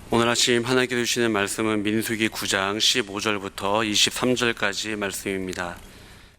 오늘 아침 하나님께 주시는 말씀은 민수기 9장 15절부터 23절까지 말씀입니다.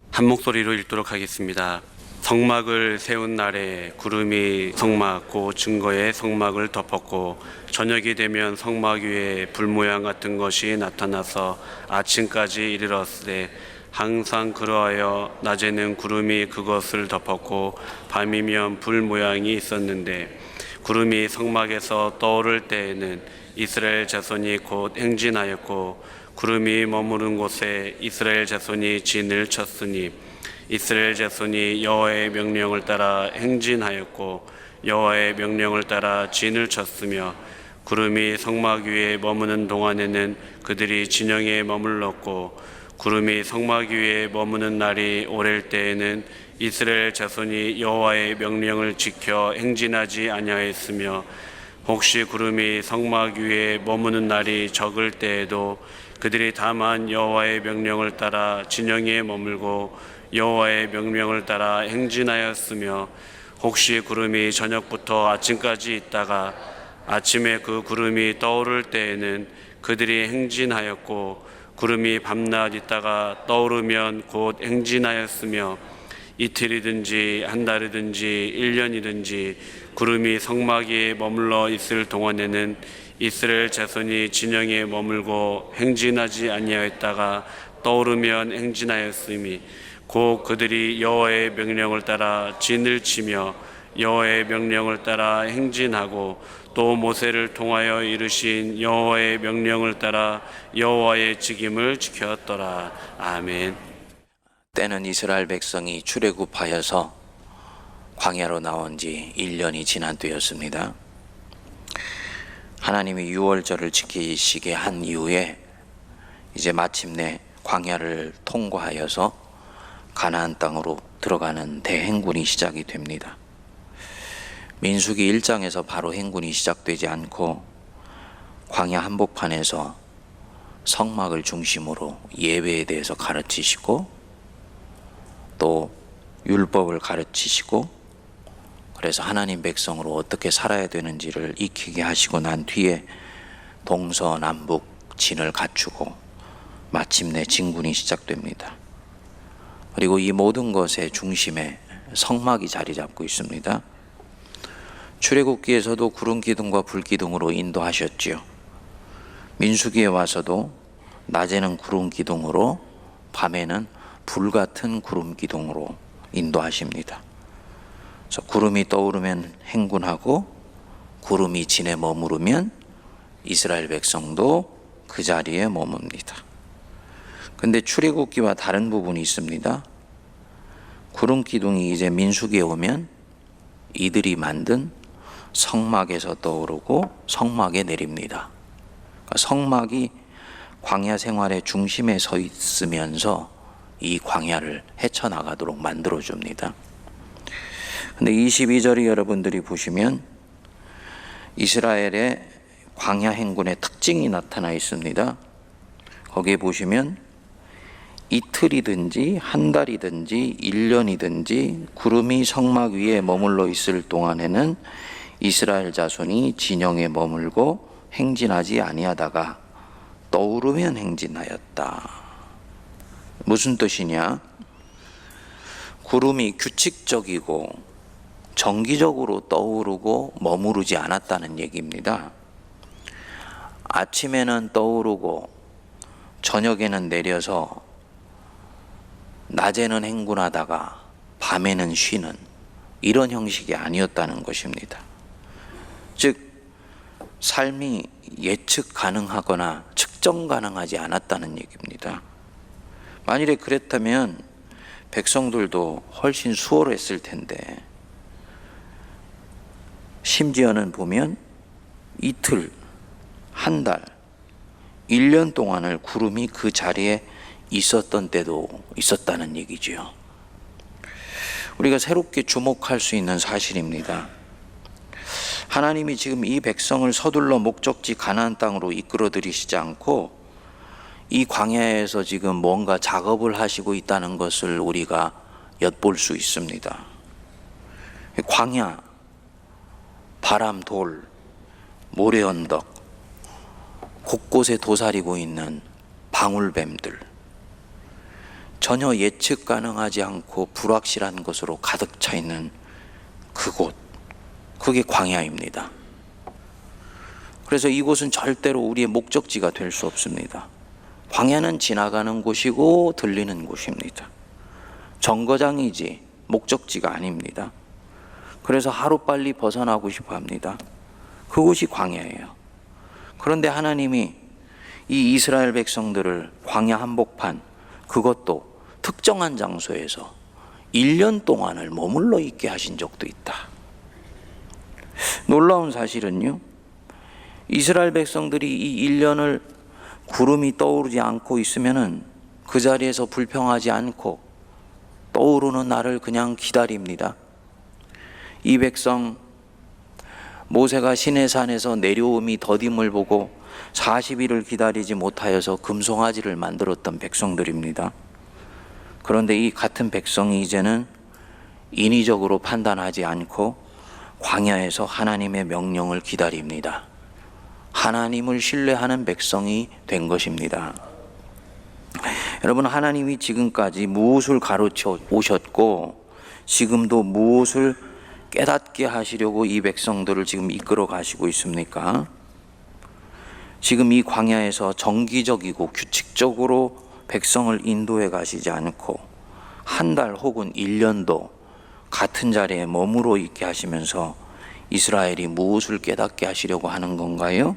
한 목소리로 읽도록 하겠습니다. 성막을 세운 날에 구름이 성막 곧 증거의 성막을 덮었고 저녁이 되면 성막 위에 불 모양 같은 것이 나타나서 아침까지 이르렀으되 항상 그러하여 낮에는 구름이 그것을 덮었고 밤이면 불 모양이 있었는데 구름이 성막에서 떠오를 때에는 이스라엘 자손이 곧 행진하였고 구름이 머무른 곳에 이스라엘 자손이 진을 쳤으니 이스라엘 자손이 여호와의 명령을 따라 행진하였고 여호와의 명령을 따라 진을 쳤으며 구름이 성막 위에 머무는 동안에는 그들이 진영에 머물렀고 구름이 성막 위에 머무는 날이 오랠 때에는 이스라엘 자손이 여호와의 명령을 지켜 행진하지 아니하였으며 혹시 구름이 성막 위에 머무는 날이 적을 때에도 그들이 다만 여호와의 명령을 따라 진영에 머물고 여호와의 명령을 따라 행진하였으며 혹시 구름이 저녁부터 아침까지 있다가 아침에 그 구름이 떠오를 때에는 그들이 행진하였고 구름이 밤낮 있다가 떠오르면 곧 행진하였으며 이틀이든지 한 달이든지 1년이든지 구름이 성막 위에 머물러 있을 동안에는 이스라엘 자손이 진영에 머물고 행진하지 아니하였다가 떠오르면 행진하였으니 곧 그들이 여호와의 명령을 따라 진을 치며 여호와의 명령을 따라 행진하고 또 모세를 통하여 이르신 여호와의 명령을 따라 여호와의 직임을 지켰더라. 아멘. 때는 이스라엘 백성이 출애굽하여서 광야로 나온 지 1년이 지난 때였습니다. 하나님이 유월절을 지키시게 한 이후에 이제 마침내 광야를 통과하여서 가나안 땅으로 들어가는 대행군이 시작이 됩니다. 민수기 1장에서 바로 행군이 시작되지 않고 광야 한복판에서 성막을 중심으로 예배에 대해서 가르치시고 또 율법을 가르치시고 그래서 하나님 백성으로 어떻게 살아야 되는지를 익히게 하시고 난 뒤에 동서남북 진을 갖추고 마침내 진군이 시작됩니다. 그리고 이 모든 것의 중심에 성막이 자리 잡고 있습니다. 출애굽기에서도 구름 기둥과 불 기둥으로 인도하셨지요. 민수기에 와서도 낮에는 구름 기둥으로 밤에는 불같은 구름 기둥으로 인도하십니다. 그래서 구름이 떠오르면 행군하고 구름이 진에 머무르면 이스라엘 백성도 그 자리에 머뭅니다. 근데 출애굽기와 다른 부분이 있습니다. 구름 기둥이 이제 민수기에 오면 이들이 만든 성막에서 떠오르고 성막에 내립니다. 그러니까 성막이 광야 생활의 중심에 서 있으면서 이 광야를 헤쳐나가도록 만들어줍니다. 근데 22절이 여러분들이 보시면 이스라엘의 광야 행군의 특징이 나타나 있습니다. 거기에 보시면 이틀이든지 한 달이든지 1년이든지 구름이 성막 위에 머물러 있을 동안에는 이스라엘 자손이 진영에 머물고 행진하지 아니하다가 떠오르면 행진하였다. 무슨 뜻이냐? 구름이 규칙적이고 정기적으로 떠오르고 머무르지 않았다는 얘기입니다. 아침에는 떠오르고 저녁에는 내려서 낮에는 행군하다가 밤에는 쉬는 이런 형식이 아니었다는 것입니다. 즉 삶이 예측 가능하거나 측정 가능하지 않았다는 얘기입니다. 만일에 그랬다면 백성들도 훨씬 수월했을 텐데 심지어는 보면 이틀, 한 달, 1년 동안을 구름이 그 자리에 있었던 때도 있었다는 얘기죠. 우리가 새롭게 주목할 수 있는 사실입니다. 하나님이 지금 이 백성을 서둘러 목적지 가나안 땅으로 이끌어 들이시지 않고 이 광야에서 지금 뭔가 작업을 하시고 있다는 것을 우리가 엿볼 수 있습니다. 광야, 바람, 돌, 모래 언덕, 곳곳에 도사리고 있는 방울뱀들, 전혀 예측 가능하지 않고 불확실한 것으로 가득 차 있는 그곳, 그게 광야입니다. 그래서 이곳은 절대로 우리의 목적지가 될 수 없습니다. 광야는 지나가는 곳이고 들리는 곳입니다. 정거장이지 목적지가 아닙니다. 그래서 하루빨리 벗어나고 싶어 합니다. 그곳이 광야예요. 그런데 하나님이 이 이스라엘 백성들을 광야 한복판, 그것도 특정한 장소에서 1년 동안을 머물러 있게 하신 적도 있다. 놀라운 사실은요, 이스라엘 백성들이 이 1년을 구름이 떠오르지 않고 있으면은 그 자리에서 불평하지 않고 떠오르는 날을 그냥 기다립니다. 이 백성, 모세가 시내산에서 내려옴이 더딤을 보고 40일을 기다리지 못하여서 금송아지를 만들었던 백성들입니다. 그런데 이 같은 백성이 이제는 인위적으로 판단하지 않고 광야에서 하나님의 명령을 기다립니다. 하나님을 신뢰하는 백성이 된 것입니다. 여러분, 하나님이 지금까지 무엇을 가르쳐 오셨고 지금도 무엇을 깨닫게 하시려고 이 백성들을 지금 이끌어 가시고 있습니까? 지금 이 광야에서 정기적이고 규칙적으로 백성을 인도해 가시지 않고 한 달 혹은 1년도 같은 자리에 머무러 있게 하시면서 이스라엘이 무엇을 깨닫게 하시려고 하는 건가요?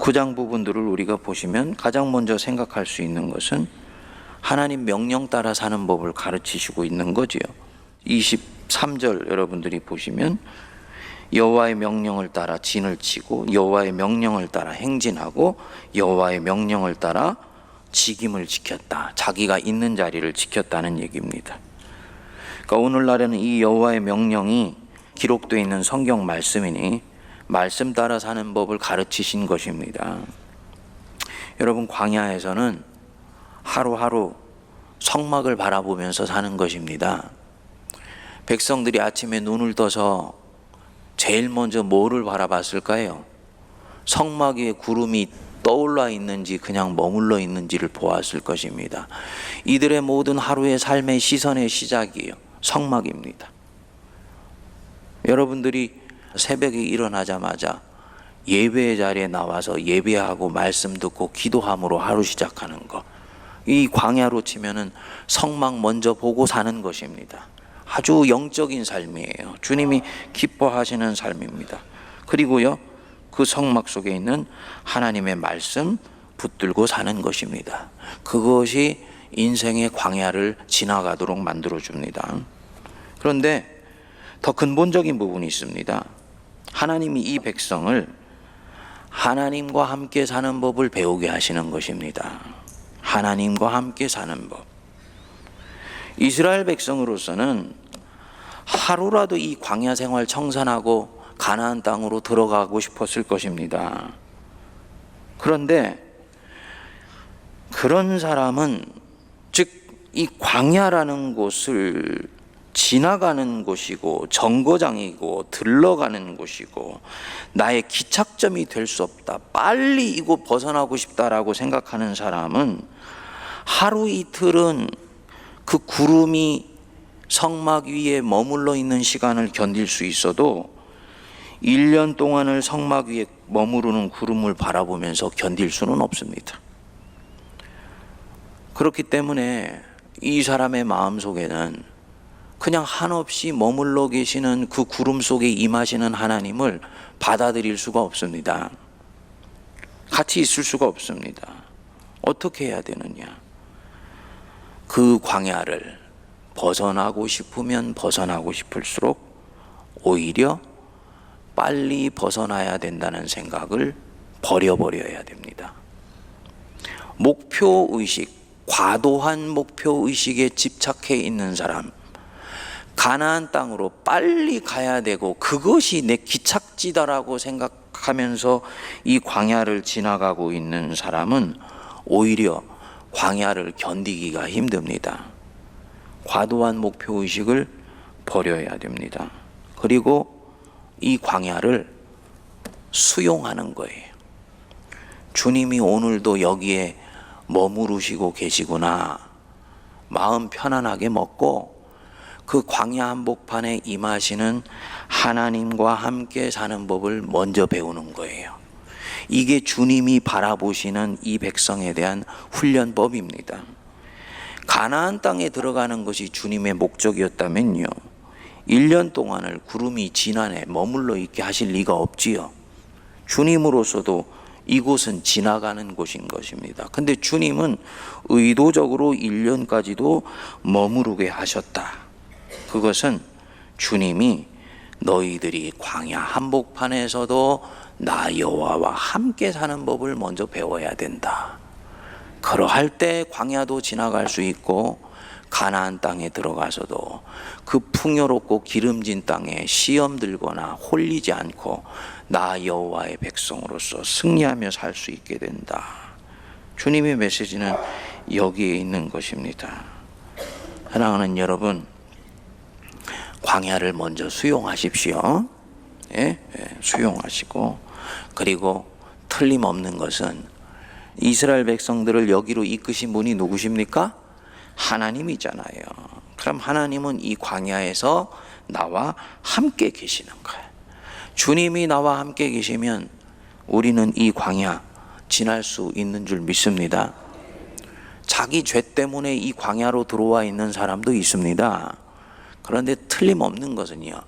9장 부분들을 우리가 보시면 가장 먼저 생각할 수 있는 것은 하나님 명령 따라 사는 법을 가르치시고 있는 거지요. 23절 여러분들이 보시면 여호와의 명령을 따라 진을 치고 여호와의 명령을 따라 행진하고 여호와의 명령을 따라 직임을 지켰다. 자기가 있는 자리를 지켰다는 얘기입니다. 그러니까 오늘날에는 이 여호와의 명령이 기록되어 있는 성경 말씀이니 말씀 따라 사는 법을 가르치신 것입니다. 여러분, 광야에서는 하루하루 성막을 바라보면서 사는 것입니다. 백성들이 아침에 눈을 떠서 제일 먼저 뭐를 바라봤을까요? 성막 위에 구름이 떠올라 있는지 그냥 머물러 있는지를 보았을 것입니다. 이들의 모든 하루의 삶의 시선의 시작이에요. 성막입니다. 여러분들이 새벽에 일어나자마자 예배의 자리에 나와서 예배하고 말씀 듣고 기도함으로 하루 시작하는 것, 이 광야로 치면은 성막 먼저 보고 사는 것입니다. 아주 영적인 삶이에요. 주님이 기뻐하시는 삶입니다. 그리고요, 그 성막 속에 있는 하나님의 말씀 붙들고 사는 것입니다. 그것이 인생의 광야를 지나가도록 만들어줍니다. 그런데 더 근본적인 부분이 있습니다. 하나님이 이 백성을 하나님과 함께 사는 법을 배우게 하시는 것입니다. 하나님과 함께 사는 법. 이스라엘 백성으로서는 하루라도 이 광야 생활 청산하고 가나안 땅으로 들어가고 싶었을 것입니다. 그런데 그런 사람은, 즉 이 광야라는 곳을 지나가는 곳이고 정거장이고 들러가는 곳이고 나의 기착점이 될 수 없다, 빨리 이곳 벗어나고 싶다라고 생각하는 사람은 하루 이틀은 그 구름이 성막 위에 머물러 있는 시간을 견딜 수 있어도 1년 동안을 성막 위에 머무르는 구름을 바라보면서 견딜 수는 없습니다. 그렇기 때문에 이 사람의 마음속에는 그냥 한없이 머물러 계시는 그 구름 속에 임하시는 하나님을 받아들일 수가 없습니다. 같이 있을 수가 없습니다. 어떻게 해야 되느냐? 그 광야를 벗어나고 싶으면 벗어나고 싶을수록 오히려 빨리 벗어나야 된다는 생각을 버려버려야 됩니다. 목표의식, 과도한 목표의식에 집착해 있는 사람, 가나안 땅으로 빨리 가야 되고 그것이 내 기착지다라고 생각하면서 이 광야를 지나가고 있는 사람은 오히려 광야를 견디기가 힘듭니다. 과도한 목표의식을 버려야 됩니다. 그리고 이 광야를 수용하는 거예요. 주님이 오늘도 여기에 머무르시고 계시구나. 마음 편안하게 먹고 그 광야 한복판에 임하시는 하나님과 함께 사는 법을 먼저 배우는 거예요. 이게 주님이 바라보시는 이 백성에 대한 훈련법입니다. 가나안 땅에 들어가는 것이 주님의 목적이었다면요, 1년 동안을 구름이 지난해 머물러 있게 하실 리가 없지요. 주님으로서도 이곳은 지나가는 곳인 것입니다. 근데 주님은 의도적으로 1년까지도 머무르게 하셨다. 그것은 주님이 너희들이 광야 한복판에서도 나 여호와와 함께 사는 법을 먼저 배워야 된다. 그러할 때 광야도 지나갈 수 있고 가나안 땅에 들어가서도 그 풍요롭고 기름진 땅에 시험 들거나 홀리지 않고 나 여호와의 백성으로서 승리하며 살 수 있게 된다. 주님의 메시지는 여기에 있는 것입니다. 사랑하는 여러분, 광야를 먼저 수용하십시오. 수용하시고, 그리고 틀림없는 것은 이스라엘 백성들을 여기로 이끄신 분이 누구십니까? 하나님이잖아요. 그럼 하나님은 이 광야에서 나와 함께 계시는 거예요. 주님이 나와 함께 계시면 우리는 이 광야 지날 수 있는 줄 믿습니다. 자기 죄 때문에 이 광야로 들어와 있는 사람도 있습니다. 그런데 틀림없는 것은요,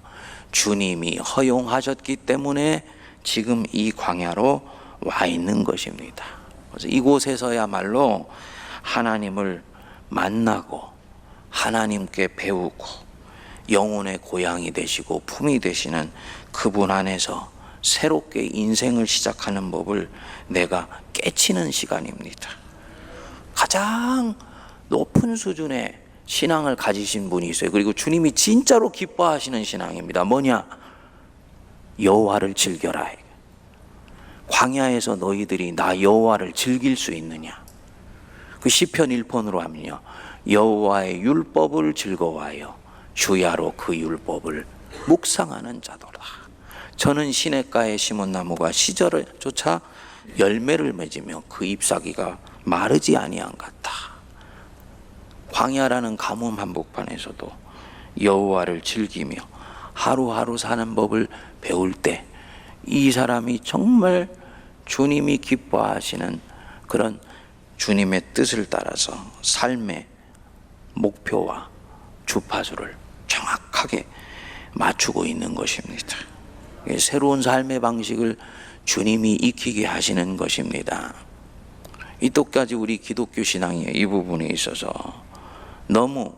주님이 허용하셨기 때문에 지금 이 광야로 와 있는 것입니다. 그래서 이곳에서야말로 하나님을 만나고 하나님께 배우고 영혼의 고향이 되시고 품이 되시는 그분 안에서 새롭게 인생을 시작하는 법을 내가 깨치는 시간입니다. 가장 높은 수준의 신앙을 가지신 분이 있어요. 그리고 주님이 진짜로 기뻐하시는 신앙입니다. 뭐냐? 여호와를 즐겨라. 광야에서 너희들이 나 여호와를 즐길 수 있느냐? 그 시편 1편으로 하면요, 여호와의 율법을 즐거워하여 주야로 그 율법을 묵상하는 자도다. 저는 시냇가에 심은 나무가 시절조차 열매를 맺으며 그 잎사귀가 마르지 아니한 같다. 광야라는 가뭄 한복판에서도 여호와를 즐기며 하루하루 사는 법을 배울 때 이 사람이 정말 주님이 기뻐하시는 그런 주님의 뜻을 따라서 삶의 목표와 주파수를 정확하게 맞추고 있는 것입니다. 새로운 삶의 방식을 주님이 익히게 하시는 것입니다. 이때까지 우리 기독교 신앙의 이 부분에 있어서 너무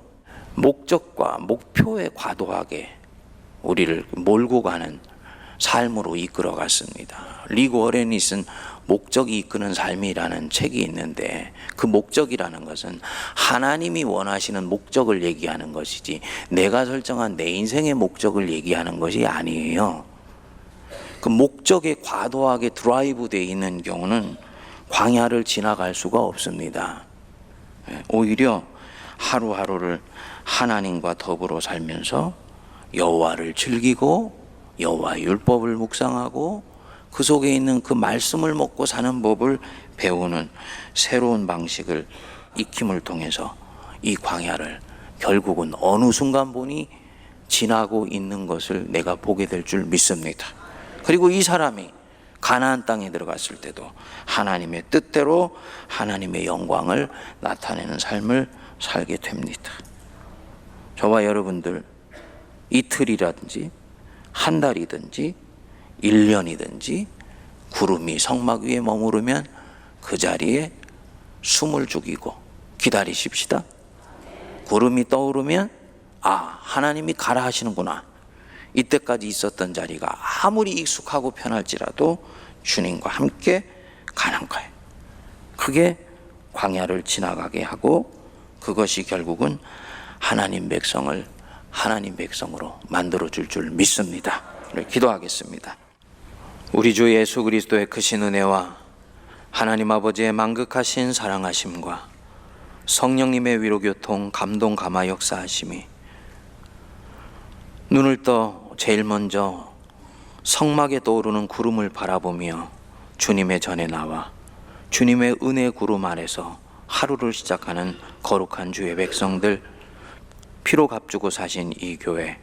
목적과 목표에 과도하게 우리를 몰고 가는 삶으로 이끌어 갔습니다. 리그 워렌이 쓴 목적이 이끄는 삶이라는 책이 있는데, 그 목적이라는 것은 하나님이 원하시는 목적을 얘기하는 것이지 내가 설정한 내 인생의 목적을 얘기하는 것이 아니에요. 그 목적에 과도하게 드라이브 되어 있는 경우는 광야를 지나갈 수가 없습니다. 오히려 하루하루를 하나님과 더불어 살면서 여호와를 즐기고 여호와의 율법을 묵상하고 그 속에 있는 그 말씀을 먹고 사는 법을 배우는 새로운 방식을 익힘을 통해서 이 광야를 결국은 어느 순간 보니 지나고 있는 것을 내가 보게 될 줄 믿습니다. 그리고 이 사람이 가나안 땅에 들어갔을 때도 하나님의 뜻대로 하나님의 영광을 나타내는 삶을 살게 됩니다. 저와 여러분들 이틀이라든지 한 달이든지 1년이든지 구름이 성막 위에 머무르면 그 자리에 숨을 죽이고 기다리십시다. 구름이 떠오르면 하나님이 가라 하시는구나. 이때까지 있었던 자리가 아무리 익숙하고 편할지라도 주님과 함께 가는 거예요. 그게 광야를 지나가게 하고 그것이 결국은 하나님 백성을 하나님 백성으로 만들어줄 줄 믿습니다. 기도하겠습니다. 우리 주 예수 그리스도의 크신 은혜와 하나님 아버지의 만극하신 사랑하심과 성령님의 위로교통 감동 감화 역사하심이 눈을 떠 제일 먼저 성막에 떠오르는 구름을 바라보며 주님의 전에 나와 주님의 은혜 구름 아래서 하루를 시작하는 거룩한 주의 백성들, 피로 값주고 사신 이 교회,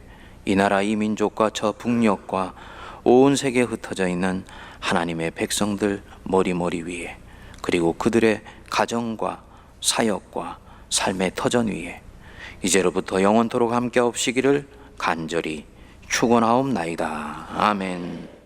이 나라 이 민족과 저 북녘과 온 세계에 흩어져 있는 하나님의 백성들 머리 위에, 그리고 그들의 가정과 사역과 삶의 터전 위에 이제로부터 영원토록 함께 없시기를 간절히 축원하옵나이다. 아멘.